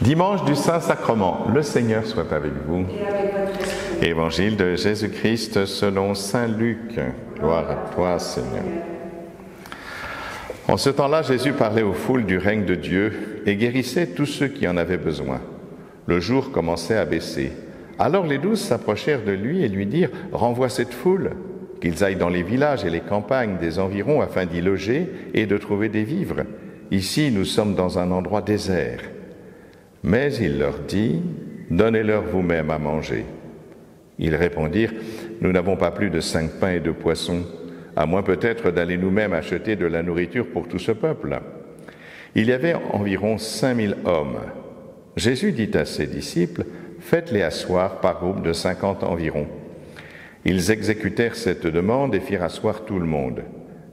Dimanche du Saint-Sacrement, le Seigneur soit avec vous. Et avec votre esprit. Évangile de Jésus-Christ selon saint Luc. Gloire à toi, Seigneur. En ce temps-là, Jésus parlait aux foules du règne de Dieu et guérissait tous ceux qui en avaient besoin. Le jour commençait à baisser. Alors les 12 s'approchèrent de lui et lui dirent « Renvoie cette foule, qu'ils aillent dans les villages et les campagnes des environs afin d'y loger et de trouver des vivres. Ici, nous sommes dans un endroit désert. » Mais il leur dit « Donnez-leur vous-même à manger. » Ils répondirent « Nous n'avons pas plus de 5 pains et 2 poissons, à moins peut-être d'aller nous-mêmes acheter de la nourriture pour tout ce peuple. » Il y avait environ 5000 hommes. Jésus dit à ses disciples « Faites-les asseoir par groupe de 50 environ. » Ils exécutèrent cette demande et firent asseoir tout le monde.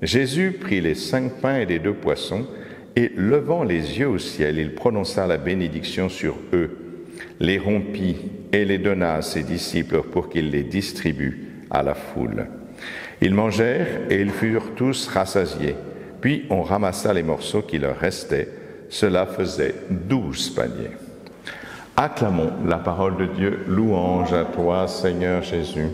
Jésus prit les 5 pains et les 2 poissons, et levant les yeux au ciel, il prononça la bénédiction sur eux, les rompit et les donna à ses disciples pour qu'ils les distribuent à la foule. Ils mangèrent et ils furent tous rassasiés. Puis on ramassa les morceaux qui leur restaient. Cela faisait 12 paniers. Acclamons la parole de Dieu. Louange à toi, Seigneur Jésus.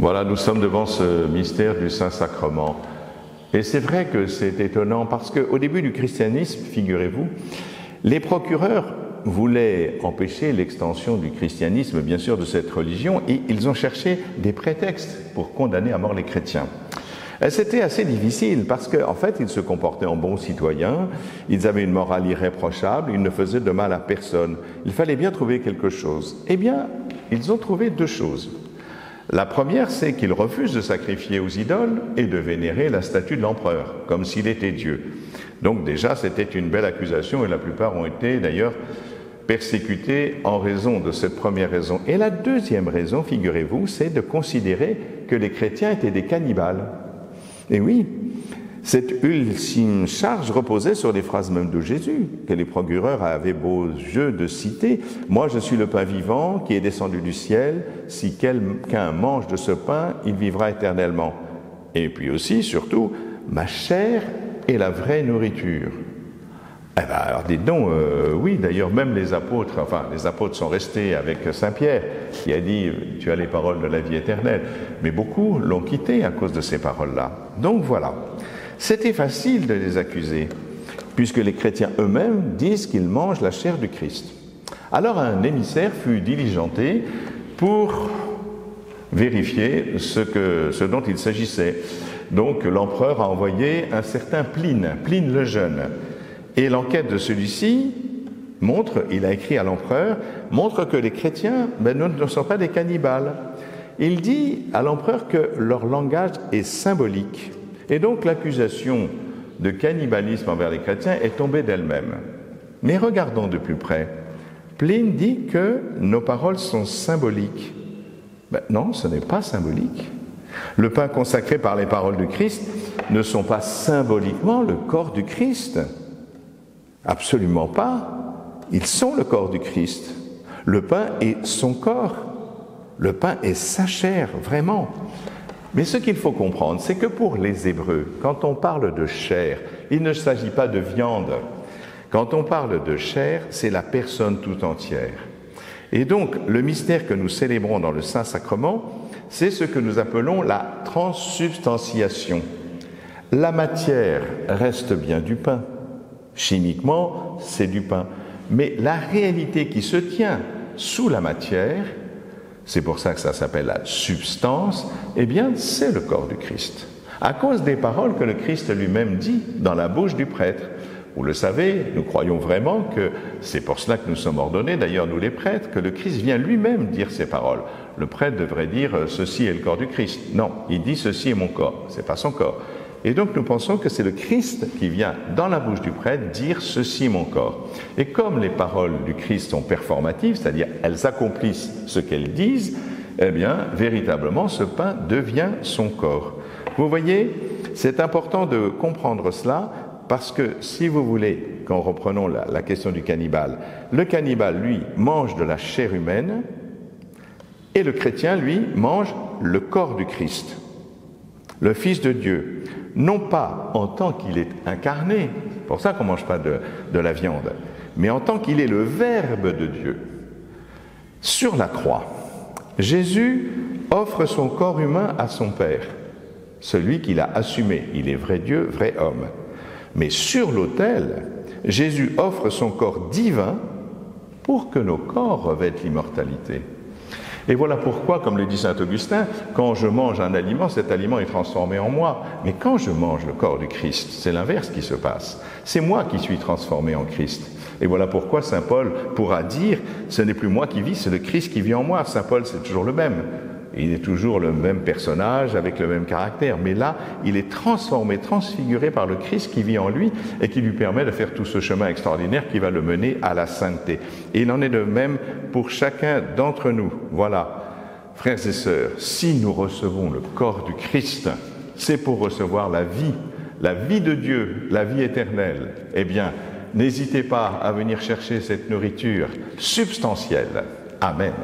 Voilà, nous sommes devant ce mystère du Saint-Sacrement. Et c'est vrai que c'est étonnant parce qu'au début du christianisme, figurez-vous, les procureurs voulaient empêcher l'extension du christianisme, bien sûr, de cette religion, et ils ont cherché des prétextes pour condamner à mort les chrétiens. Et c'était assez difficile parce qu'en fait, ils se comportaient en bons citoyens, ils avaient une morale irréprochable, ils ne faisaient de mal à personne. Il fallait bien trouver quelque chose. Eh bien, ils ont trouvé 2 choses. La première, c'est qu'ils refusent de sacrifier aux idoles et de vénérer la statue de l'empereur, comme s'il était Dieu. Donc déjà, c'était une belle accusation et la plupart ont été d'ailleurs persécutés en raison de cette première raison. Et la deuxième raison, figurez-vous, c'est de considérer que les chrétiens étaient des cannibales. Et oui, cette ultime charge reposait sur les phrases même de Jésus, que les procureurs avaient beau jeu de citer. « Moi, je suis le pain vivant qui est descendu du ciel. Si quelqu'un mange de ce pain, il vivra éternellement. » Et puis aussi, surtout, « Ma chair est la vraie nourriture. » Eh bien, alors dites donc, oui, d'ailleurs, même les apôtres sont restés avec Saint-Pierre, qui a dit « Tu as les paroles de la vie éternelle. » Mais beaucoup l'ont quitté à cause de ces paroles-là. Donc voilà. C'était facile de les accuser, puisque les chrétiens eux-mêmes disent qu'ils mangent la chair du Christ. Alors un émissaire fut diligenté pour vérifier ce dont il s'agissait. Donc l'empereur a envoyé un certain Pline le Jeune. Et l'enquête de celui-ci il a écrit à l'empereur, montre que les chrétiens ne sont pas des cannibales. Il dit à l'empereur que leur langage est symbolique. Et donc l'accusation de cannibalisme envers les chrétiens est tombée d'elle-même. Mais regardons de plus près. Pline dit que nos paroles sont symboliques. Non, ce n'est pas symbolique. Le pain consacré par les paroles du Christ ne sont pas symboliquement le corps du Christ. Absolument pas. Ils sont le corps du Christ. Le pain est son corps. Le pain est sa chair, vraiment. Mais ce qu'il faut comprendre, c'est que pour les Hébreux, quand on parle de chair, il ne s'agit pas de viande. Quand on parle de chair, c'est la personne tout entière. Et donc, le mystère que nous célébrons dans le Saint-Sacrement, c'est ce que nous appelons la transsubstantiation. La matière reste bien du pain. Chimiquement, c'est du pain. Mais la réalité qui se tient sous la matière, c'est pour ça que ça s'appelle la substance, eh bien, c'est le corps du Christ. À cause des paroles que le Christ lui-même dit dans la bouche du prêtre. Vous le savez, nous croyons vraiment que c'est pour cela que nous sommes ordonnés, d'ailleurs nous les prêtres, que le Christ vient lui-même dire ces paroles. Le prêtre devrait dire « ceci est le corps du Christ ». Non, il dit « ceci est mon corps », c'est pas son corps. Et donc nous pensons que c'est le Christ qui vient dans la bouche du prêtre dire « ceci est mon corps ». Et comme les paroles du Christ sont performatives, c'est-à-dire elles accomplissent ce qu'elles disent, eh bien véritablement ce pain devient son corps. Vous voyez, c'est important de comprendre cela parce que, si vous voulez, quand reprenons la question du cannibale, le cannibale, lui, mange de la chair humaine et le chrétien, lui, mange le corps du Christ, le Fils de Dieu, non pas en tant qu'il est incarné, c'est pour ça qu'on ne mange pas de la viande, mais en tant qu'il est le Verbe de Dieu. Sur la croix, Jésus offre son corps humain à son Père, celui qu'il a assumé. Il est vrai Dieu, vrai homme. Mais sur l'autel, Jésus offre son corps divin pour que nos corps revêtent l'immortalité. Et voilà pourquoi, comme le dit saint Augustin, quand je mange un aliment, cet aliment est transformé en moi. Mais quand je mange le corps du Christ, c'est l'inverse qui se passe. C'est moi qui suis transformé en Christ. Et voilà pourquoi saint Paul pourra dire « ce n'est plus moi qui vis, c'est le Christ qui vit en moi ». Saint Paul, c'est toujours le même. Il est toujours le même personnage, avec le même caractère. Mais là, il est transformé, transfiguré par le Christ qui vit en lui et qui lui permet de faire tout ce chemin extraordinaire qui va le mener à la sainteté. Et il en est de même pour chacun d'entre nous. Voilà, frères et sœurs, si nous recevons le corps du Christ, c'est pour recevoir la vie de Dieu, la vie éternelle. Eh bien, n'hésitez pas à venir chercher cette nourriture substantielle. Amen.